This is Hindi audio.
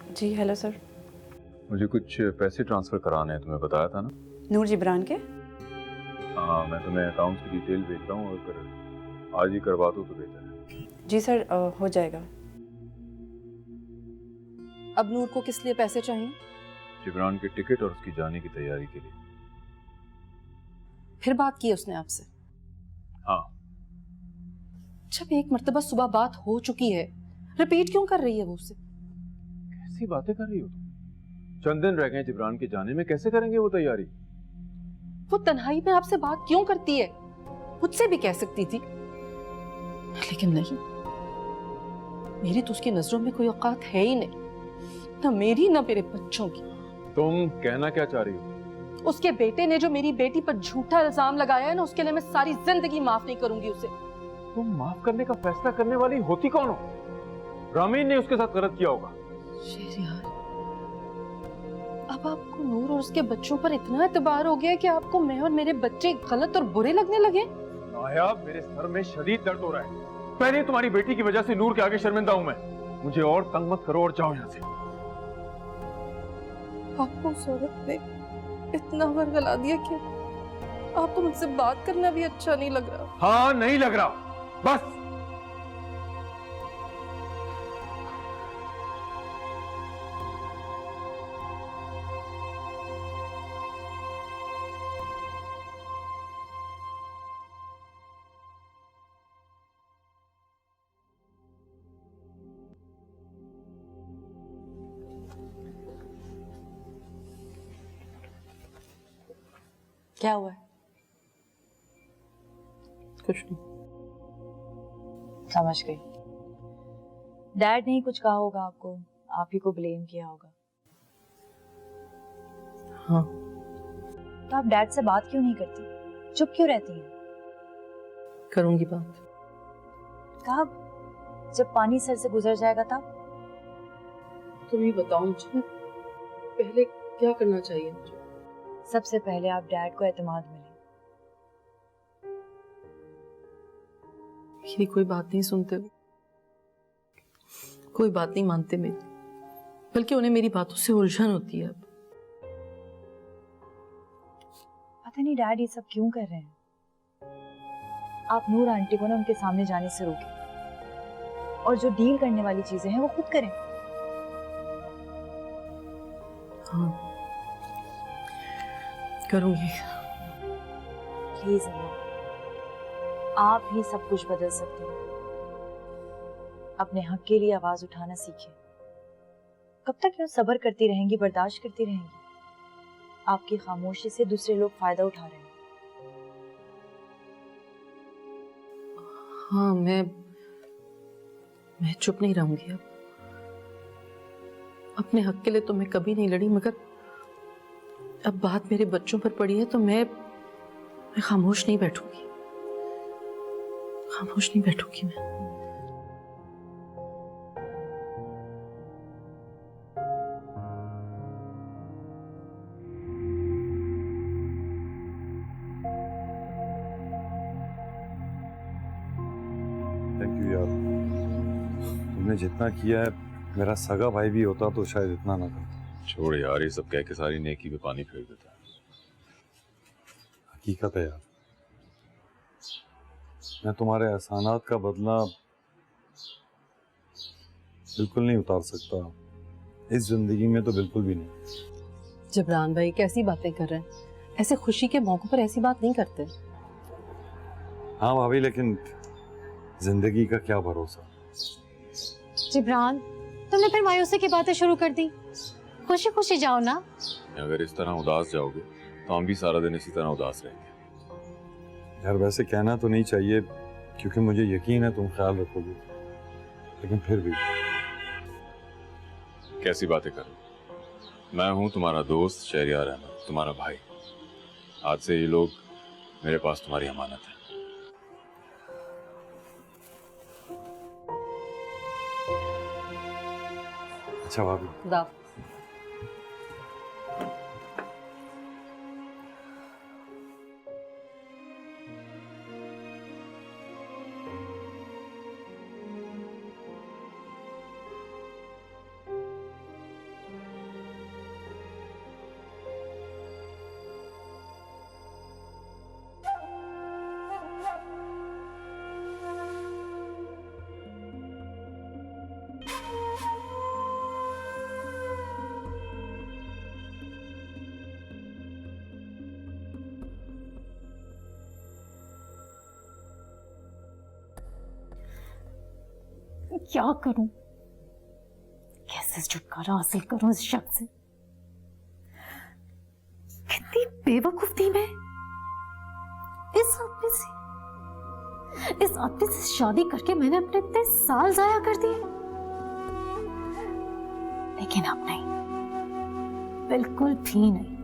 जी हेलो सर। मुझे कुछ पैसे ट्रांसफ़र कराने हैं, तुम्हें बताया था ना। नूर जिब्रान के? हाँ, मैं तुम्हें अकाउंट्स की डिटेल भेज रहा हूँ और अगर आज ही करवा दो तो बेहतर है। जी सर, हो जाएगा। अब नूर को किस लिए पैसे चाहिए? जिब्रान के टिकट और उसकी जाने की तैयारी के लिए। फिर बात की उसने आपसे? हाँ। जब एक मर्तबा सुबह बात हो चुकी है, रिपीट क्यों कर रही है वो उससे? कैसी बातें कर रही हो तुम? चंद दिन रह गए जिब्रान के जाने में, कैसे करेंगे वो तैयारी? वो तन्हाई में आपसे बात क्यों करती है? मुझसे भी कह सकती थी, लेकिन नहीं। मेरी तो उसकी नजरों में कोई औकात है ही नहीं, ना मेरी ना मेरे बच्चों की। तुम कहना क्या चाह रही हो? उसके बेटे ने जो मेरी बेटी पर झूठा इल्जाम लगाया है ना, उसके लिए मैं सारी जिंदगी माफ नहीं करूंगी उसे। तुम माफ करने का फैसला करने वाली होती कौन हो? रामीन ने उसके साथ गलत किया होगा। यार, अब आपको नूर और उसके बच्चों पर इतना एतबार हो गया है कि आपको मैं और मेरे बच्चे गलत और बुरे लगने लगे? नायाब, मेरे सर में शदीद दर्द हो रहा है। पहले तुम्हारी बेटी की वजह से नूर के आगे शर्मिंदा हूं मैं। मुझे और तंग मत करो और जाओ यहाँ से। आपको उस औरत ने इतना वर्गला दिया कि आपको मुझसे बात करना भी अच्छा नहीं लग रहा? हाँ, नहीं लग रहा, बस। क्या हुआ है? कुछ नहीं। समझ गई। डैड ने ही कुछ कहा होगा आपको, आप ही को ब्लेम किया होगा। हाँ। तो आप डैड से बात क्यों नहीं करती, चुप क्यों रहती हैं? करूंगी बात। कब? जब पानी सर से गुजर जाएगा तब? तुम ही बताओ मुझे, पहले क्या करना चाहिए मुझे? सबसे पहले आप डैड को एतमाद मिले। मेरी कोई बात नहीं सुनते, कोई बात नहीं मानते मेरी, बल्कि उन्हें मेरी बातों से उलझन होती है। अब पता नहीं डैड ये सब क्यों कर रहे हैं। आप नूर आंटी को ना उनके सामने जाने से रोकें और जो डील करने वाली चीजें हैं वो खुद करें। हाँ, करूंगी। प्लीज अम्मा, आप ही सब कुछ बदल सकते हैं। अपने हक के लिए आवाज उठाना सीखिए। कब तक यूं सब्र करती रहेंगी, बर्दाश्त करती रहेंगी? आपकी खामोशी से दूसरे लोग फायदा उठा रहे हैं। हाँ, मैं चुप नहीं रहूंगी। अब अपने हक के लिए तो मैं कभी नहीं लड़ी, मगर अब बात मेरे बच्चों पर पड़ी है तो मैं खामोश नहीं बैठूंगी। खामोश नहीं बैठूंगी मैं। थैंक यू यार, तुमने जितना किया है, मेरा सगा भाई भी होता तो शायद इतना ना करता। छोड़ यार, ये सब कह के सारी नेकी पे पानी फेर देता है। हकीकत है यार, मैं तुम्हारे एहसानात का बदला बिल्कुल नहीं उतार सकता, इस जिंदगी में तो बिल्कुल भी नहीं। जिब्रान भाई कैसी बातें कर रहे हैं? ऐसे खुशी के मौकों पर ऐसी बात नहीं करते। हाँ भाभी, लेकिन जिंदगी का क्या भरोसा। जिब्रान, तुमने फिर मायूसी की बातें शुरू कर दी। खुशी खुशी जाओ ना। अगर इस तरह उदास जाओगे तो हम भी सारा दिन इसी तरह उदास रहेंगे। यार वैसे कहना तो नहीं चाहिए, क्योंकि मुझे यकीन है तुम ख्याल रखोगे, लेकिन फिर भी। कैसी बातें कर रहे हो? मैं हूँ तुम्हारा दोस्त शहरियार अहमद, तुम्हारा भाई। आज से ये लोग मेरे पास तुम्हारी अमानत है। अच्छा भाभी, खुदा। क्या करूं? कैसे छुटकारा हासिल करूं इस शख्स से? कितनी बेवकूफ थी मैं। इस आदमी से शादी करके मैंने अपने इतने साल जाया कर दिए। लेकिन अब नहीं, बिल्कुल भी नहीं।